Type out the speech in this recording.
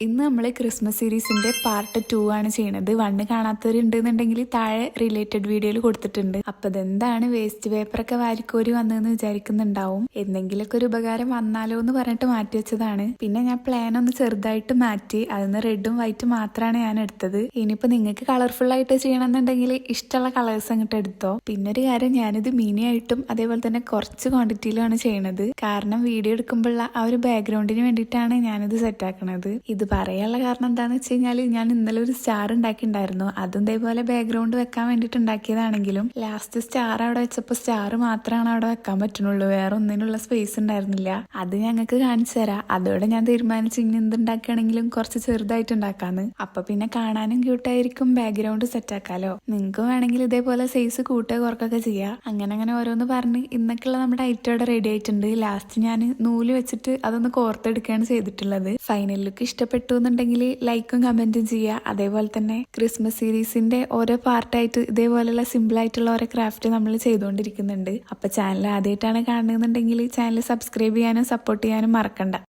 ഇന്ന് നമ്മൾ ക്രിസ്മസ് സീരീസിന്റെ പാർട്ട് 2 ആണ് ചെയ്യുന്നത്. 1 കാണാത്തവരുണ്ടെന്നുണ്ടെങ്കിൽ താഴെ റിലേറ്റഡ് വീഡിയോയിൽ കൊടുത്തിട്ടുണ്ട്. അപ്പൊ ഇതെന്താണ് വേസ്റ്റ് പേപ്പറൊക്കെ വാരിക്കോരി വന്നതെന്ന് വിചാരിക്കുന്നുണ്ടാവും. എന്തെങ്കിലുമൊക്കെ ഒരു ഉപകാരം വന്നാലോ എന്ന് പറഞ്ഞിട്ട് മാറ്റി വെച്ചതാണ്. പിന്നെ ഞാൻ പ്ലാൻ ഒന്ന് ചെറുതായിട്ട് മാറ്റി, അതിന് റെഡും വൈറ്റും മാത്രമാണ് ഞാൻ എടുത്തത്. ഇനിയിപ്പോ നിങ്ങൾക്ക് കളർഫുൾ ആയിട്ട് ചെയ്യണമെന്നുണ്ടെങ്കിൽ ഇഷ്ടമുള്ള കളേഴ്സ് അങ്ങോട്ട് എടുത്തോ. പിന്നെ ഒരു കാര്യം, ഞാനിത് മിനി ആയിട്ടും അതേപോലെ തന്നെ കുറച്ച് ക്വാണ്ടിറ്റിയിലുമാണ് ചെയ്യണത്. കാരണം വീഡിയോ എടുക്കുമ്പോഴുള്ള ആ ഒരു ബാക്ക്ഗ്രൗണ്ടിന് വേണ്ടിയിട്ടാണ് ഞാനിത് സെറ്റ് ആക്കണത്. ഇത് പറയാനുള്ള കാരണം എന്താണെന്ന് വെച്ച് കഴിഞ്ഞാൽ, ഞാൻ ഇന്നലെ ഒരു സ്റ്റാർ ഉണ്ടാക്കിയിട്ടുണ്ടായിരുന്നു. അതും ഇതേപോലെ ബാക്ക്ഗ്രൗണ്ട് വെക്കാൻ വേണ്ടിയിട്ട് ഉണ്ടാക്കിയതാണെങ്കിലും ലാസ്റ്റ് സ്റ്റാർ അവിടെ വെച്ചപ്പോൾ സ്റ്റാർ മാത്രമാണ് അവിടെ വെക്കാൻ പറ്റുന്നുള്ളൂ, വേറെ ഒന്നിനുള്ള സ്പേസ് ഉണ്ടായിരുന്നില്ല. അത് ഞങ്ങൾക്ക് കാണിച്ചു തരാം. അതോടെ ഞാൻ തീരുമാനിച്ചു ഇനി എന്തുണ്ടാക്കുകയാണെങ്കിലും കുറച്ച് ചെറുതായിട്ട് ഉണ്ടാക്കാന്ന്. അപ്പൊ പിന്നെ കാണാനും ക്യൂട്ടായിരിക്കും, ബാക്ക്ഗ്രൗണ്ട് സെറ്റ് ആക്കാലോ. നിങ്ങൾക്ക് വേണമെങ്കിൽ ഇതേപോലെ സൈസ് കൂട്ടുക കുറക്കൊക്കെ ചെയ്യാം. അങ്ങനെ ഓരോന്ന് പറഞ്ഞ് ഇന്നൊക്കെയുള്ള നമ്മുടെ ഐറ്റം ഇവിടെ റെഡി ആയിട്ടുണ്ട്. ലാസ്റ്റ് ഞാൻ നൂല് വെച്ചിട്ട് അതൊന്ന് കോർത്തെടുക്കുകയാണ് ചെയ്തിട്ടുള്ളത്. ഫൈനൽ ലുക്ക് ഇഷ്ടപ്പെട്ടു എന്നുണ്ടെങ്കിൽ ലൈക്കും കമന്റും ചെയ്യുക. അതേപോലെ തന്നെ ക്രിസ്മസ് സീരീസിന്റെ ഓരോ പാർട്ടായിട്ട് ഇതേപോലെയുള്ള സിമ്പിൾ ആയിട്ടുള്ള ഓരോ ക്രാഫ്റ്റ് നമ്മൾ ചെയ്തുകൊണ്ടിരിക്കുന്നുണ്ട്. അപ്പൊ ചാനൽ ആദ്യമായിട്ടാണ് കാണുന്നുണ്ടെങ്കിൽ ചാനൽ സബ്സ്ക്രൈബ് ചെയ്യാനും സപ്പോർട്ട് ചെയ്യാനും മറക്കണ്ട.